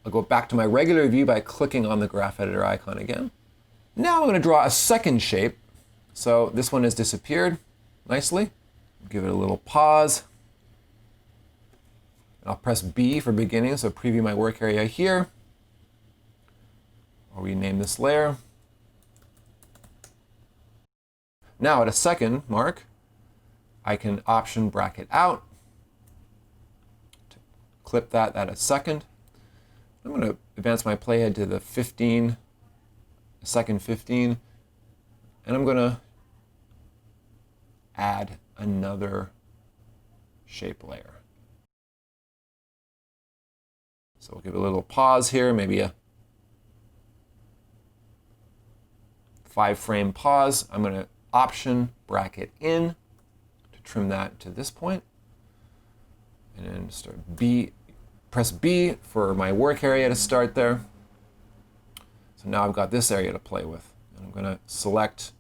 I'll go back to my regular view by clicking on the graph editor icon again. Now I'm going to draw a second shape. So this one has disappeared nicely. Give it a little pause. I'll press B for beginning, so preview my work area here. I'll rename this layer. Now at a second mark, I can option bracket out to clip that at a second. I'm going to advance my playhead to the 15, second 15, and I'm going to add another shape layer. So we'll give it a little pause here, maybe a 5-frame pause. I'm going to option bracket in to trim that to this point. And then start press B for my work area to start there. So now I've got this area to play with. And I'm going to select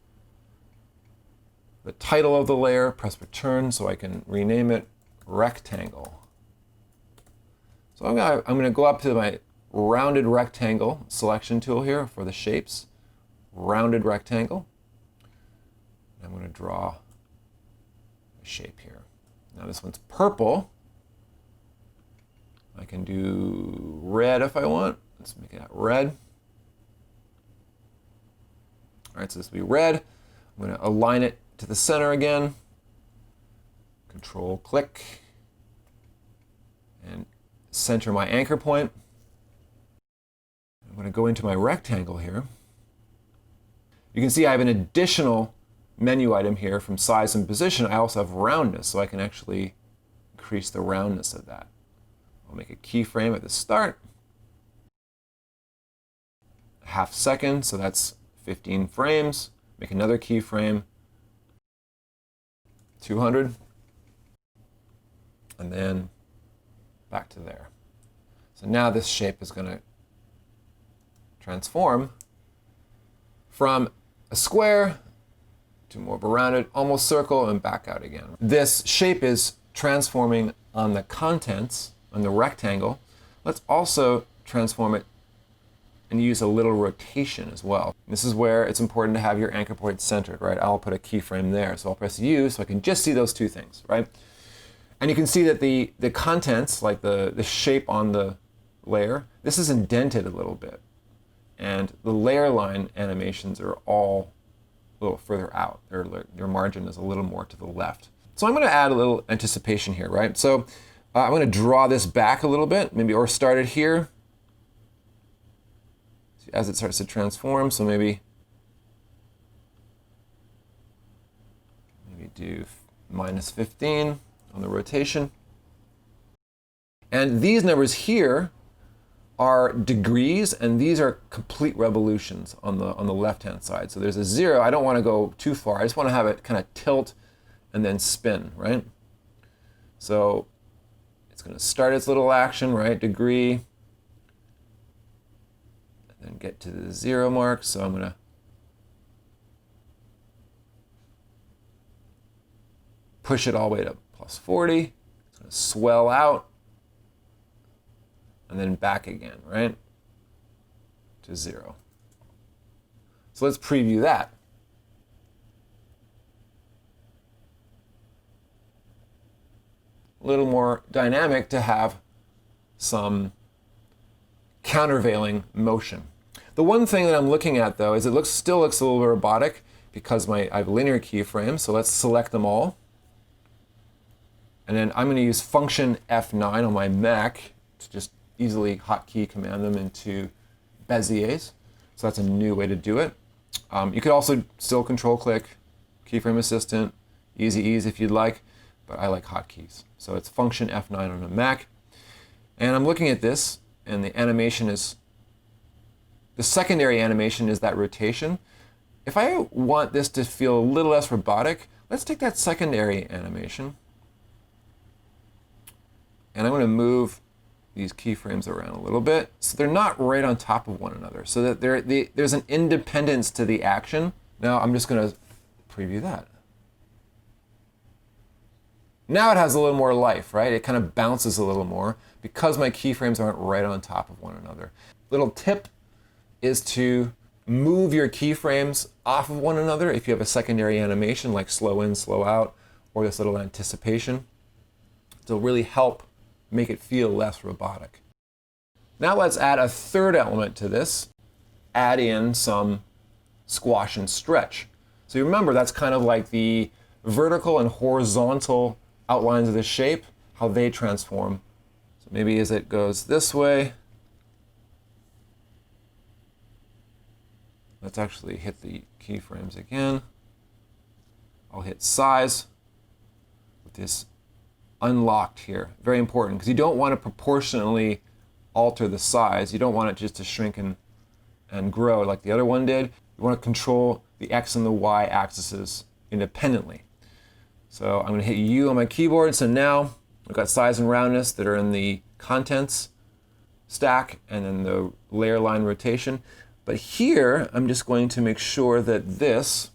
the title of the layer, press return so I can rename it rectangle. So I'm going to go up to my rounded rectangle selection tool here for the shapes. Rounded rectangle. I'm going to draw a shape here. Now this one's purple. I can do red if I want. Let's make that red. All right, so this will be red. I'm going to align it to the center again. Control click. And center my anchor point. I'm going to go into my rectangle here. You can see I have an additional menu item here from size and position. I also have roundness, so I can actually increase the roundness of that. I'll make a keyframe at the start. A half second, so that's 15 frames. Make another keyframe. 200. And then back to there. So now this shape is going to transform from a square to more of a rounded, almost circle, and back out again. This shape is transforming on the contents, on the rectangle. Let's also transform it and use a little rotation as well. This is where it's important to have your anchor point centered, right? I'll put a keyframe there. So I'll press U so I can just see those two things, right? And you can see that the contents, like the shape on the layer, this is indented a little bit. And the layer line animations are all a little further out. Their margin is a little more to the left. So I'm going to add a little anticipation here, right? So I'm going to draw this back a little bit, maybe, or start it here as it starts to transform. So maybe do -15 on the rotation. And these numbers here are degrees, and these are complete revolutions on the left-hand side. So there's a 0. I don't want to go too far. I just want to have it kind of tilt and then spin, right? So it's going to start its little action, right? Degree. And then get to the 0 mark. So I'm going to push it all the way to +40. It's going to swell out. And then back again, right? To 0. So let's preview that. A little more dynamic to have some countervailing motion. The one thing that I'm looking at, though, is it still looks a little robotic because I have linear keyframes. So let's select them all. And then I'm going to use function F9 on my Mac to just easily hotkey command them into Beziers. So that's a new way to do it. You could also still control click, keyframe assistant, easy ease if you'd like, but I like hotkeys. So it's function F9 on a Mac. And I'm looking at this, and the animation is, the secondary animation is that rotation. If I want this to feel a little less robotic, let's take that secondary animation. And I'm going to move these keyframes around a little bit so they're not right on top of one another, so that there's an independence to the action. Now I'm just going to preview that. Now it has a little more life, right? It kind of bounces a little more, because my keyframes aren't right on top of one another. Little tip is to move your keyframes off of one another if you have a secondary animation like slow in, slow out, or this little anticipation. It'll really help make it feel less robotic. Now let's add a third element to this. Add in some squash and stretch. So you remember that's kind of like the vertical and horizontal outlines of the shape, how they transform. So maybe as it goes this way, let's actually hit the keyframes again. I'll hit size with this unlocked here. Very important, because you don't want to proportionally alter the size. You don't want it just to shrink and grow like the other one did. You want to control the X and the Y axes independently. So I'm going to hit U on my keyboard. So now I've got size and roundness that are in the contents stack and then the layer line rotation. But here I'm just going to make sure that this,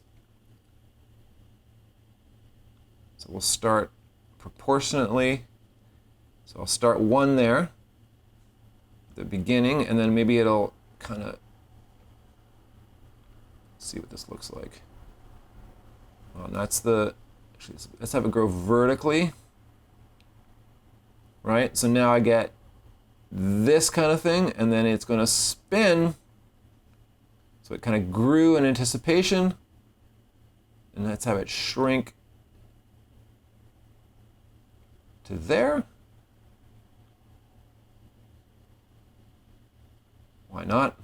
so we'll start proportionately. So I'll start 1 there at the beginning, and then maybe it'll kind of see what this looks like. And that's the, actually, let's have it grow vertically, right? So now I get this kind of thing, and then it's going to spin. So it kind of grew in anticipation, and let's have it shrink to there. Why not?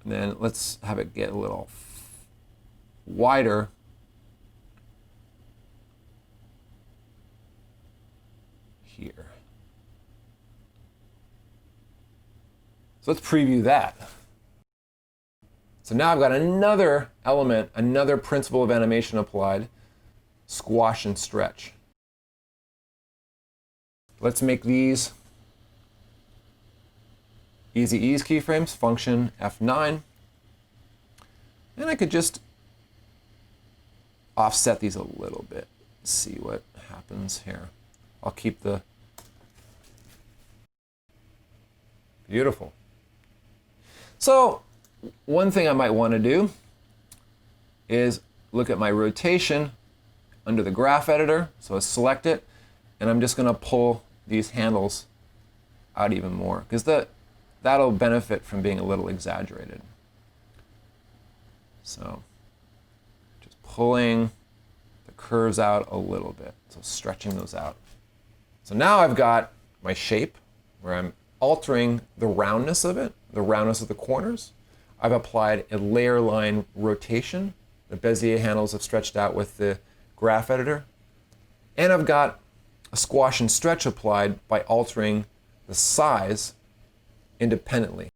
And then let's have it get a little wider. Here. So let's preview that. So now I've got another element, another principle of animation applied, squash and stretch. Let's make these easy ease keyframes, function F9. And I could just offset these a little bit, see what happens here. I'll keep the, beautiful. So one thing I might want to do is look at my rotation under the graph editor. So I select it, and I'm just going to pull these handles out even more, because that'll benefit from being a little exaggerated. So just pulling the curves out a little bit, so stretching those out. So now I've got my shape where I'm altering the roundness of it, the roundness of the corners. I've applied a layer line rotation. The Bezier handles have stretched out with the graph editor. And I've got a squash and stretch applied by altering the size independently.